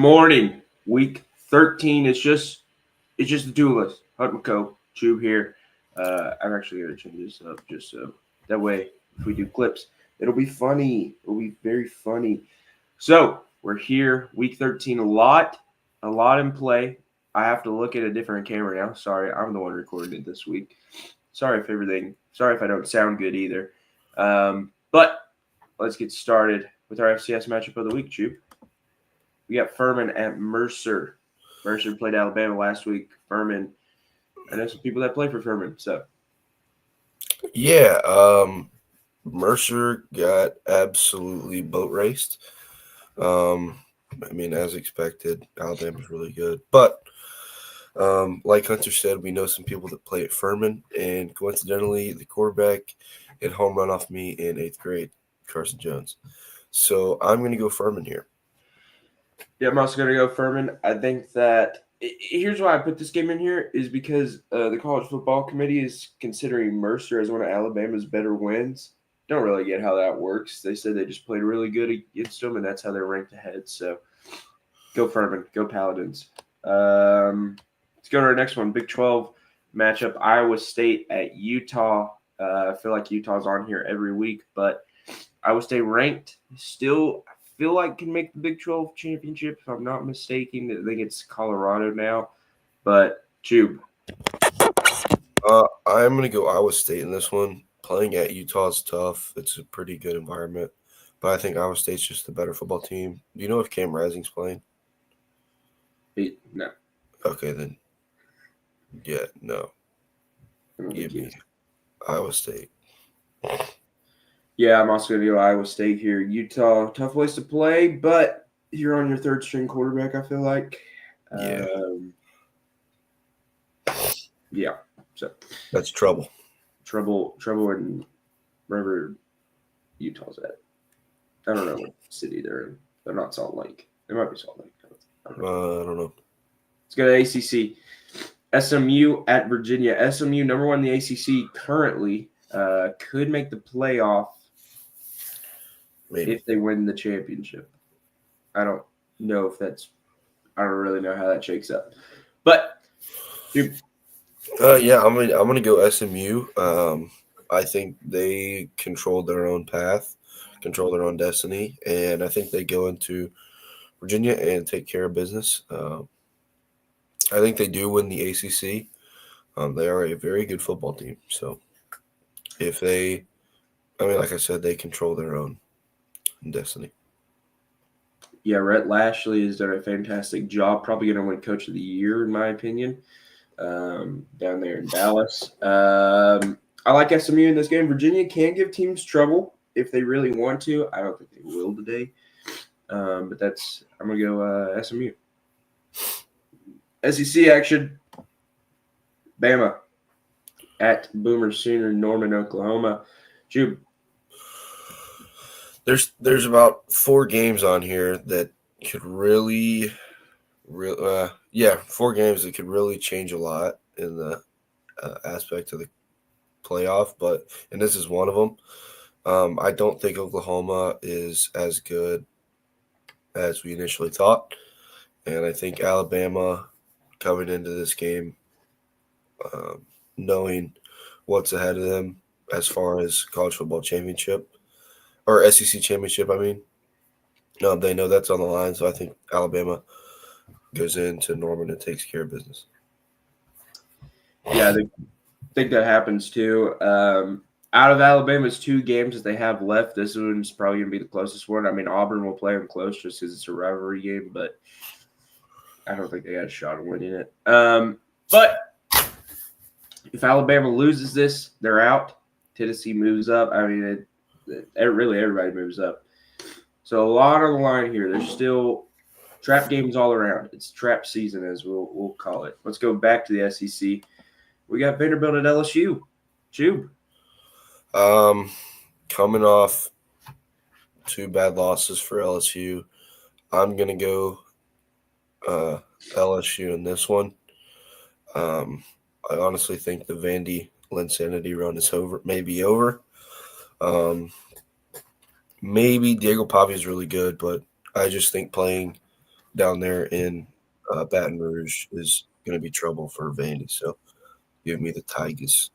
morning. Week 13. It's just the two of us. Hunt McCo, Chube here. I'm actually gonna change this up just so that way if we do clips, it'll be funny. It'll be very funny. So we're here, week 13. A lot in play. I have to look at a different camera now. Sorry, I'm the one recording it this week. Sorry if I don't sound good either. But let's get started with our FCS matchup of the week, Chube. We got Furman at Mercer. Mercer played Alabama last week. Furman, I know some people that play for Furman. So, Yeah, Mercer got absolutely boat raced. As expected, Alabama's really good. But like Hunter said, we know some people that play at Furman, and coincidentally, the quarterback hit home run off me in 8th grade, Carson Jones. So I'm going to go Furman here. yeah, I'm also going to go Furman. I think that here's why I put this game in here is because the college football committee is considering Mercer as one of Alabama's better wins. Don't really get how that works. They said they just played really good against them, and that's how they're ranked ahead. So go Furman, go Paladins. Let's go to our next one, Big 12 matchup, Iowa State at Utah. I feel like Utah's on here every week, but Iowa State ranked still, I feel like can make the Big 12 championship, if I'm not mistaken. I think it's Colorado now. But, Tube. I'm going to go Iowa State in this one. Playing at Utah is tough. It's a pretty good environment. But I think Iowa State's just the better football team. Do you know if Cam Rising's playing? No. Okay, then. Yeah, no. Give me Iowa State. Yeah, I'm also going to go Iowa State here. Utah, tough place to play, but you're on your third string quarterback, I feel like. Yeah. Yeah. So that's trouble. Trouble in wherever Utah's at. I don't know what city they're in. They're not Salt Lake. They might be Salt Lake. I don't know. Let's go to ACC. SMU at Virginia. SMU, number one in the ACC currently, could make the playoff if they win the championship. I don't know if that's – I don't really know how that shakes up. But dude, I'm gonna go SMU. I think they control their own path, control their own destiny, and I think they go into Virginia and take care of business. I think they do win the ACC. They are a very good football team. So if they, like I said, they control their own destiny. Yeah, Rhett Lashley has done a fantastic job. Probably going to win Coach of the Year, in my opinion, down there in Dallas. I like SMU in this game. Virginia can give teams trouble if they really want to. I don't think they will today. But I'm going to go SMU. SEC action. Bama at Boomer Sooner, Norman, Oklahoma. Jube. There's about 4 games on here that could 4 games that could really change a lot in the aspect of the playoff, and this is one of them. I don't think Oklahoma is as good as we initially thought, and I think Alabama coming into this game, knowing what's ahead of them as far as college football championship or SEC championship, they know that's on the line. So I think Alabama goes into Norman and takes care of business. Yeah, I think that happens too. Out of Alabama's 2 games that they have left, this one's probably going to be the closest one. Auburn will play them close just because it's a rivalry game, but I don't think they got a shot at winning it. But if Alabama loses this, they're out. Tennessee moves up. Really everybody moves up. So a lot on the line here. There's still trap games all around. It's trap season, as we'll call it. Let's go back to the SEC. We got Vanderbilt at LSU. Tube. Coming off 2 bad losses for LSU, I'm gonna go LSU in this one. I honestly think the Vandy Linsanity run is over. Maybe Diego Pavia is really good, but I just think playing down there in Baton Rouge is going to be trouble for Vandy. So give me the Tigers.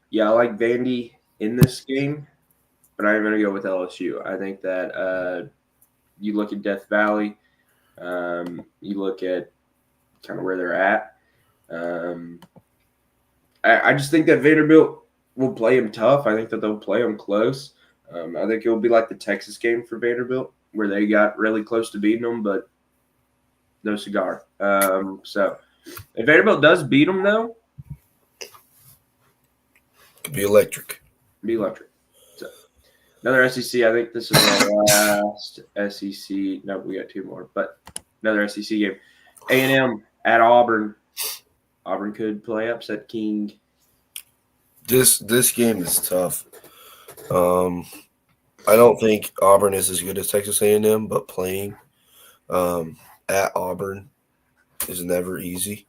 Yeah, I like Vandy in this game, but I'm going to go with LSU. I think that you look at Death Valley, you look at kind of where they're at. Um, I just think that Vanderbilt will play them tough. I think that they'll play them close. I think it will be like the Texas game for Vanderbilt, where they got really close to beating them, but no cigar. So if Vanderbilt does beat them, though, Could be electric. be electric. So another SEC. I think this is our last SEC. No, we got two more, but another SEC game. A&M at Auburn. Auburn could play upset king. This game is tough. I don't think Auburn is as good as Texas A&M, but playing at Auburn is never easy.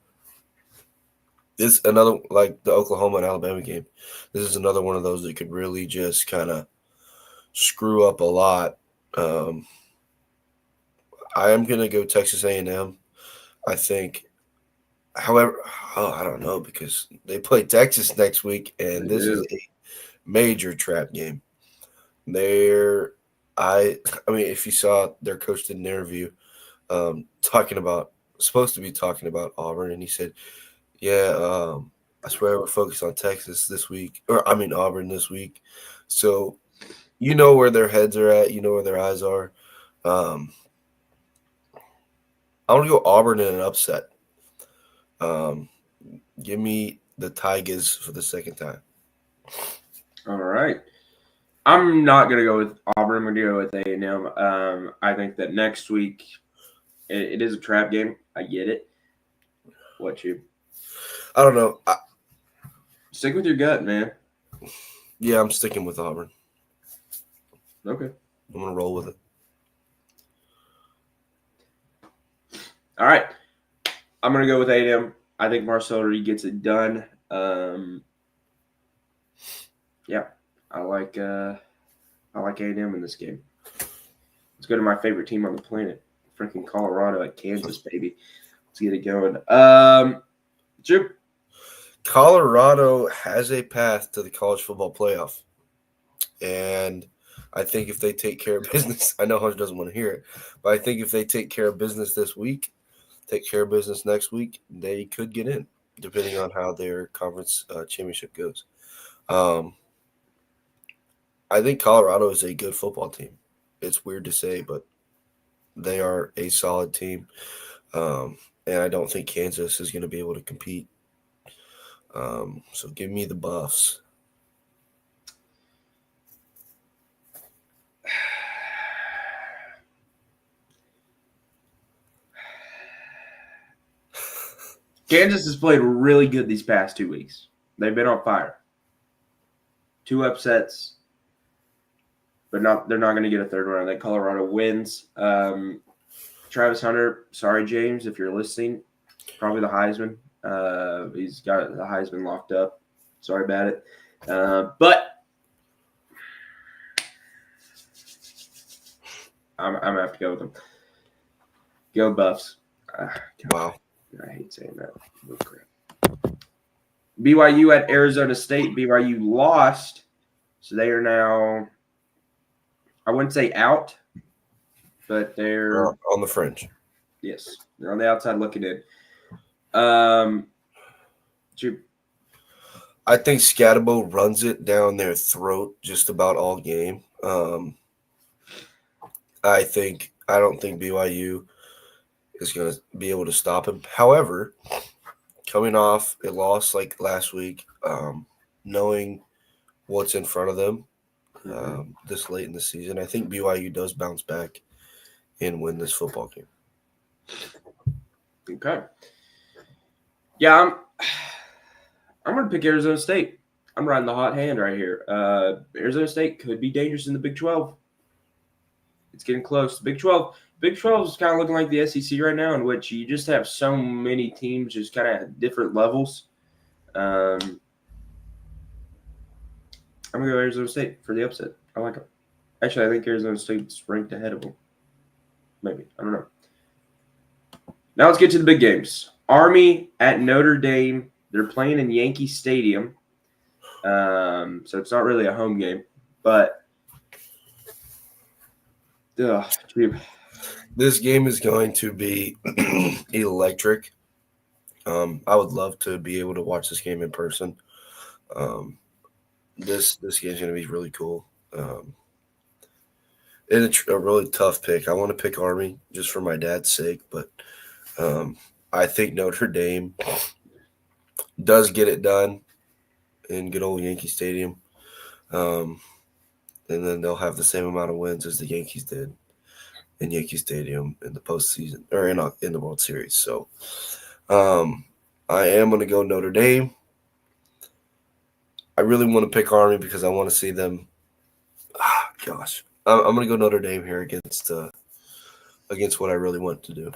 It's another like the Oklahoma and Alabama game. This is another one of those that could really just kind of screw up a lot. Um, I am gonna go Texas A&M. I think, however, I don't know because they play Texas next week, and this is a major trap game. They're, I mean, if you saw their coach did an interview, talking about supposed to be talking about Auburn, and he said, "Yeah, I swear we're focused on Texas this week, or I mean Auburn this week." So you know where their heads are at, you know where their eyes are. Um, I want to go Auburn in an upset. Um, Give me the Tigers for the second time. All right. I'm not gonna go with Auburn. I'm gonna go with A&M. I think that next week it is a trap game. I get it. What you I don't know. stick with your gut, man. Yeah, I'm sticking with Auburn. Okay. I'm gonna roll with it. All right. I'm gonna go with A&M. I think Marcel Reed gets it done. Yeah, I like A&M in this game. Let's go to my favorite team on the planet, freaking Colorado at Kansas, baby. Let's get it going. Jim. Colorado has a path to the college football playoff. And I think if they take care of business, I know Hunter doesn't want to hear it, but I think if they take care of business this week, take care of business next week, they could get in, depending on how their conference championship goes. I think Colorado is a good football team. It's weird to say, but they are a solid team. And I don't think Kansas is going to be able to compete. So give me the Buffs. Kansas has played really good these past 2 weeks. They've been on fire. 2 upsets, but they're not going to get a third one. I think Colorado wins. Travis Hunter, sorry, James, if you're listening, probably the Heisman. He's got the Heisman locked up. Sorry about it. But I'm going to have to go with them. Go Buffs. Wow. I hate saying that. Oh, crap. BYU at Arizona State. BYU lost. So they are now, I wouldn't say out, but they're on the fringe. Yes, they're on the outside looking in. I think Scatabo runs it down their throat just about all game. I don't think BYU is going to be able to stop him. However, coming off a loss like last week, knowing what's in front of them this late in the season, I think BYU does bounce back and win this football game. Okay. Yeah, I'm going to pick Arizona State. I'm riding the hot hand right here. Arizona State could be dangerous in the Big 12. It's getting close. Big 12 is kind of looking like the SEC right now, in which you just have so many teams just kind of at different levels. I'm going to go Arizona State for the upset. I like them. Actually, I think Arizona State's ranked ahead of them. Maybe. I don't know. Now let's get to the big games. Army at Notre Dame. They're playing in Yankee Stadium. So it's not really a home game, but dude. This game is going to be electric. I would love to be able to watch this game in person. This game is going to be really cool. It's a really tough pick. I want to pick Army just for my dad's sake, but I think Notre Dame does get it done in good old Yankee Stadium. And then they'll have the same amount of wins as the Yankees did in Yankee Stadium in the postseason or in the World Series. So I am going to go Notre Dame. I really want to pick Army because I want to see them. Gosh, I'm going to go Notre Dame here against what I really want to do.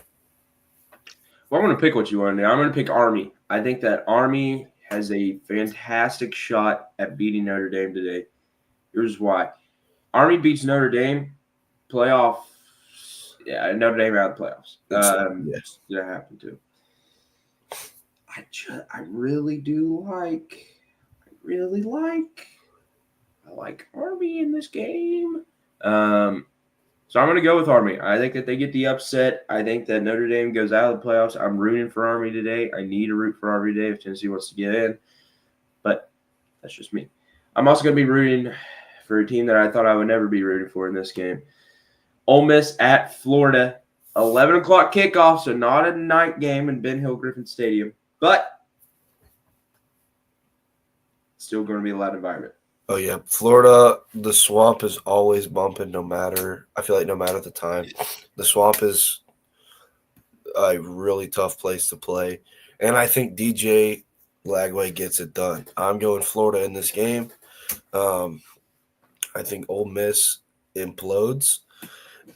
Well, I'm going to pick what you want to do. I'm going to pick Army. I think that Army has a fantastic shot at beating Notre Dame today. Here's why. Army beats Notre Dame, playoff. Yeah, Notre Dame out of the playoffs. Yes. It's going to happen too. I really do like. I like Army in this game. So I'm going to go with Army. I think that they get the upset. I think that Notre Dame goes out of the playoffs. I'm rooting for Army today. I need to root for Army today if Tennessee wants to get in. But that's just me. I'm also going to be rooting for a team that I thought I would never be rooting for in this game. Ole Miss at Florida. 11 o'clock kickoff, so not a night game in Ben Hill Griffin Stadium. But still going to be a loud environment. Oh, yeah. Florida, the Swamp is always bumping I feel like no matter the time. The Swamp is a really tough place to play. And I think DJ Lagway gets it done. I'm going Florida in this game. I think Ole Miss implodes.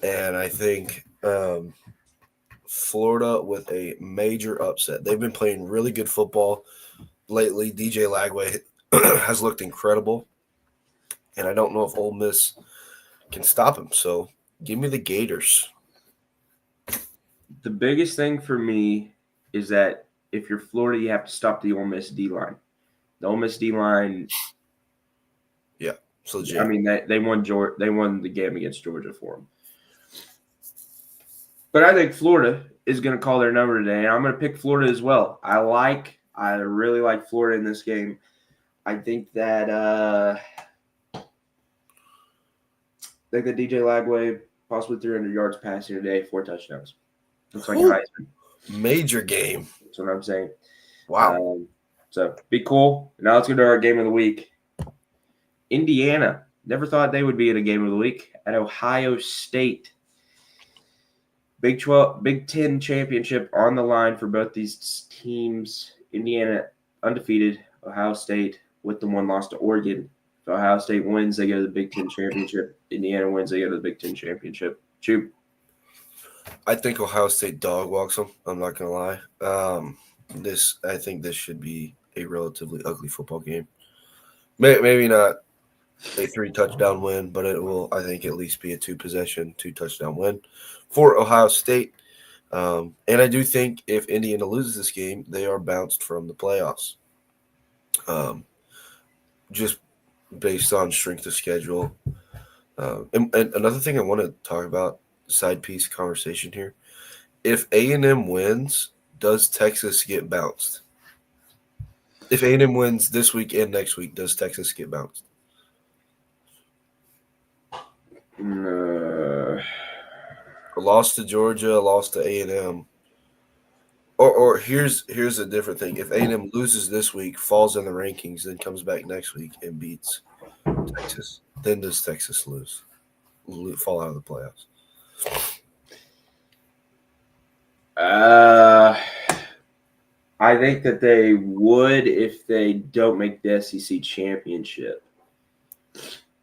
And I think Florida with a major upset. They've been playing really good football lately. DJ Lagway has looked incredible. And I don't know if Ole Miss can stop him. So give me the Gators. The biggest thing for me is that if you're Florida, you have to stop the Ole Miss D-line. The Ole Miss D-line. Yeah, it's legit. I mean, they won the game against Georgia for them. But I think Florida is going to call their number today, and I'm going to pick Florida as well. I really like Florida in this game. I think that DJ Lagway possibly 300 yards passing today, 4 touchdowns. Looks like a Heisman. Major game. That's what I'm saying. Wow. So be cool. Now let's go to our game of the week. Indiana. Never thought they would be in a game of the week at Ohio State. Big 10 championship on the line for both these teams. Indiana undefeated. Ohio State with the 1 loss to Oregon. If Ohio State wins, they go to the Big 10 championship. Indiana wins, they go to the Big 10 championship. Choop. I think Ohio State dog walks them. I'm not gonna lie. I think this should be a relatively ugly football game. Maybe not a 3-touchdown win, but it will, I think, at least be a 2-possession, 2-touchdown win for Ohio State. And I do think if Indiana loses this game, they are bounced from the playoffs. Just based on strength of schedule. And another thing I want to talk about, side piece conversation here. If A&M wins, does Texas get bounced? If A&M wins this week and next week, does Texas get bounced? A loss to Georgia, a loss to A&M. Or here's a different thing. If A&M loses this week, falls in the rankings, then comes back next week and beats Texas, then does Texas fall out of the playoffs? I think that they would if they don't make the SEC championship.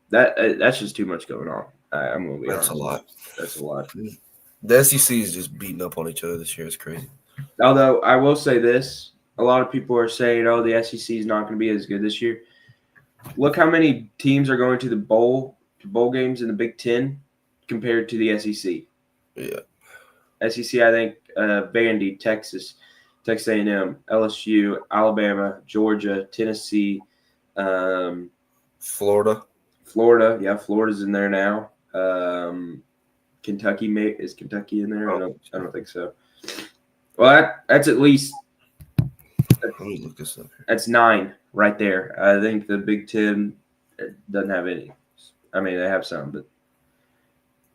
That's just too much going on. I'm going to be honest. That's a lot. The SEC is just beating up on each other this year. It's crazy. Although I will say this, a lot of people are saying, "Oh, the SEC is not going to be as good this year." Look how many teams are going to the bowl games in the Big Ten compared to the SEC. Yeah. SEC, I think Vandy, Texas, Texas A&M, LSU, Alabama, Georgia, Tennessee, Florida. Florida. Yeah, Florida's in there now. Kentucky, is Kentucky in there? I don't think so. Well, that's at least Let me look this up here. that's 9 right there. I think the Big Ten doesn't have any. I mean, they have some, but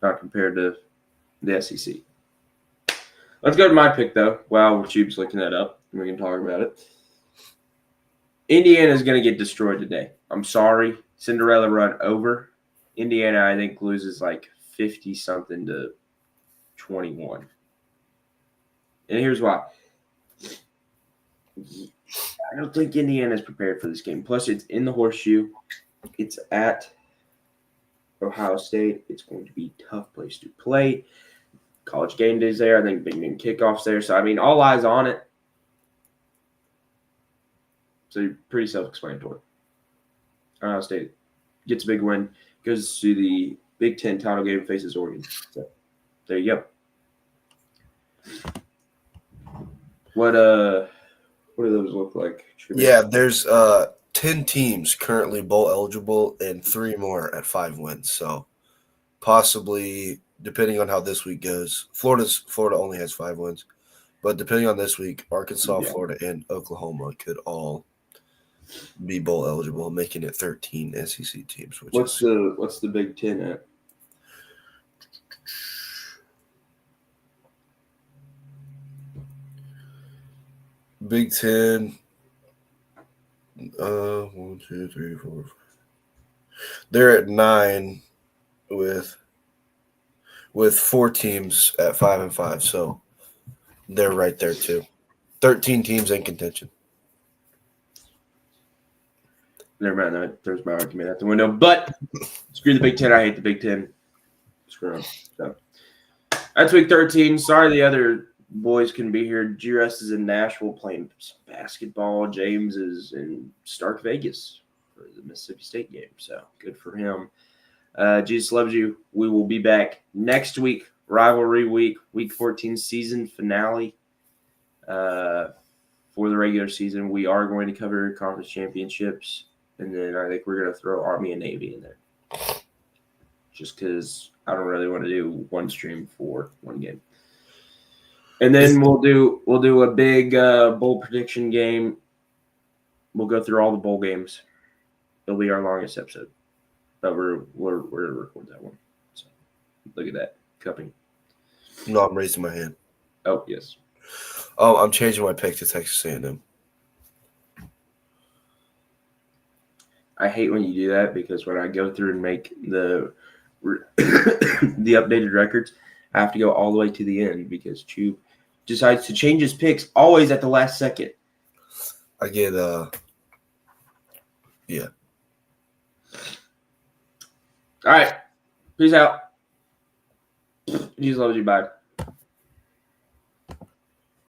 not compared to the SEC. Let's go to my pick, though. While Tube's looking that up, we can talk about it. Indiana is going to get destroyed today. I'm sorry. Cinderella run over. Indiana, I think, loses like 50-something to 21. And here's why. I don't think Indiana is prepared for this game. Plus, it's in the Horseshoe. It's at Ohio State. It's going to be a tough place to play. College game days there. I think Big Ten kickoffs there. So, I mean, all eyes on it. So, pretty self-explanatory. Ohio State gets a big win. Goes to the Big Ten title game, faces Oregon. So, there you go. What do those look like? Yeah, there's 10 teams currently bowl eligible and 3 more at 5 wins. So possibly, depending on how this week goes, Florida only has 5 wins, but depending on this week, Arkansas, Florida, and Oklahoma could all be bowl eligible, making it 13 SEC teams. What's the Big Ten at? Big Ten. 1, 2, 3, 4, 5. They're at 9 with 4 teams at 5 and 5. So they're right there too. 13 teams in contention. Never mind. There's my argument out the window. But screw the Big Ten. I hate the Big Ten. Screw them. So that's week 13. Sorry the other boys couldn't be here. GRS is in Nashville playing some basketball. James is in Stark Vegas for the Mississippi State game. So good for him. Jesus loves you. We will be back next week. Rivalry week, week 14 season finale. For the regular season, we are going to cover conference championships. And then I think we're going to throw Army and Navy in there. Just because I don't really want to do one stream for one game. And then we'll do a big bowl prediction game. We'll go through all the bowl games. It'll be our longest episode. But we're going to record that one. So look at that. Cupping. No, I'm raising my hand. Oh, yes. Oh, I'm changing my pick to Texas A&M. I hate when you do that because when I go through and make the the updated records, I have to go all the way to the end because Chew decides to change his picks always at the last second. I get yeah. All right. Peace out. Jesus loves you. Bye.